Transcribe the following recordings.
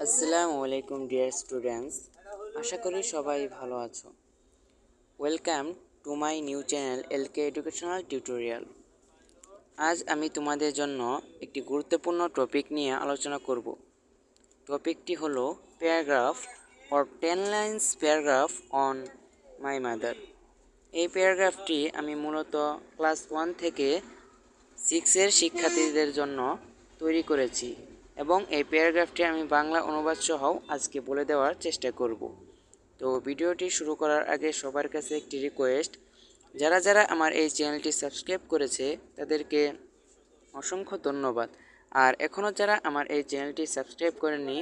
আসসালামু আলাইকুম dear students, আশা করি সবাই ভালো আছো। Welcome to my new channel LK educational tutorial. আজ আমি তোমাদের জন্য একটি গুরুত্বপূর্ণ টপিক নিয়ে আলোচনা করব। টপিকটি হলো paragraph or 10 lines paragraph on my mother. এই প্যারাগ্রাফটি আমি মূলত ক্লাস 1 থেকে 6-এর শিক্ষার্থীদের জন্য তৈরি করেছি এবং এই প্যারাগ্রাফটি আমি বাংলা অনুবাদ সহ আজকে বলে দেওয়ার চেষ্টা করব। তো ভিডিওটি শুরু করার আগে সবার কাছে একটি রিকোয়েস্ট, যারা যারা আমার এই চ্যানেলটি সাবস্ক্রাইব করেছে তাদেরকে অসংখ্য ধন্যবাদ। আর এখনও যারা আমার এই চ্যানেলটি সাবস্ক্রাইব করেনি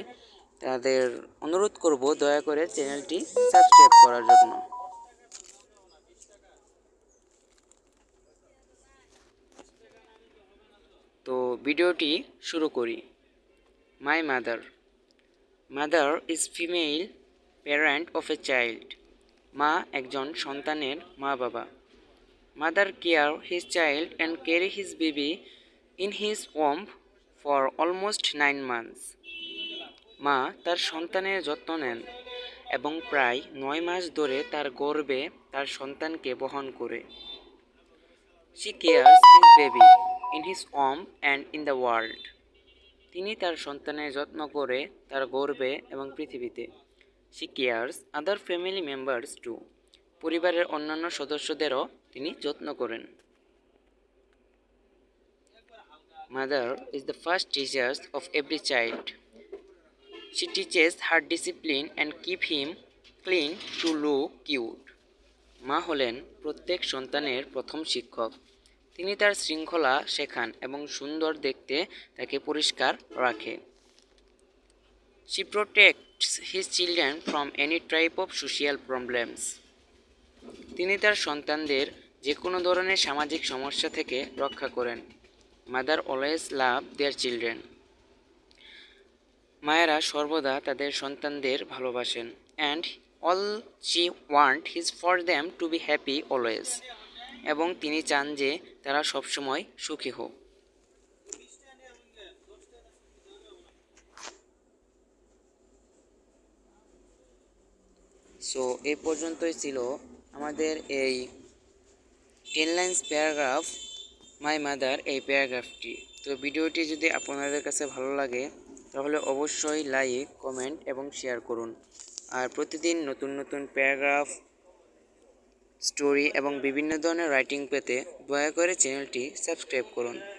তাদের অনুরোধ করব দয়া করে চ্যানেলটি সাবস্ক্রাইব করার জন্য। তো ভিডিওটি শুরু করি। My mother. Mother is female parent of a child. মা একজন সন্তানের মা বাবা। Mother care his child and carry his baby in his womb for almost 9 months. মা তার সন্তানের যত্ন নেন এবং প্রায় 9 মাস ধরে তার গর্ভে তার সন্তানকে বহন করে। She cares his baby in his womb and in the world. তিনি তার সন্তানের যত্ন করে তার গর্ভে এবং পৃথিবীতে। She cares other family members too. পরিবারের অন্যান্য সদস্যদেরও তিনি যত্ন করেন। Mother is the first teachers of every child. She teaches her discipline and keep him clean to look cute. মা হলেন প্রত্যেক সন্তানের প্রথম শিক্ষক। তিনি তার শৃঙ্খলা শেখান এবং সুন্দর দেখতে তাকে পরিষ্কার রাখে। She protects his children from any type of social problems. তিনি তার সন্তানদের যে কোনো ধরনের সামাজিক সমস্যা থেকে রক্ষা করেন। Mother always love their children. মায়েরা সর্বদা তাদের সন্তানদের ভালোবাসেন। And all she want his for them to be happy always. এবং তিনি চান যে তারা সবসময় সুখী হোক। সো এই পর্যন্তই ছিল আমাদের এই 10 লাইন্স প্যারাগ্রাফ মাই মাদার এই প্যারাগ্রাফটি। তো ভিডিওটি যদি আপনাদের কাছে ভালো লাগে তাহলে অবশ্যই লাইক, কমেন্ট এবং শেয়ার করুন। আর প্রতিদিন নতুন নতুন প্যারাগ্রাফ, স্টোরি এবং বিভিন্ন ধরনের রাইটিং পেতে দয়া করে চ্যানেলটি সাবস্ক্রাইব করুন।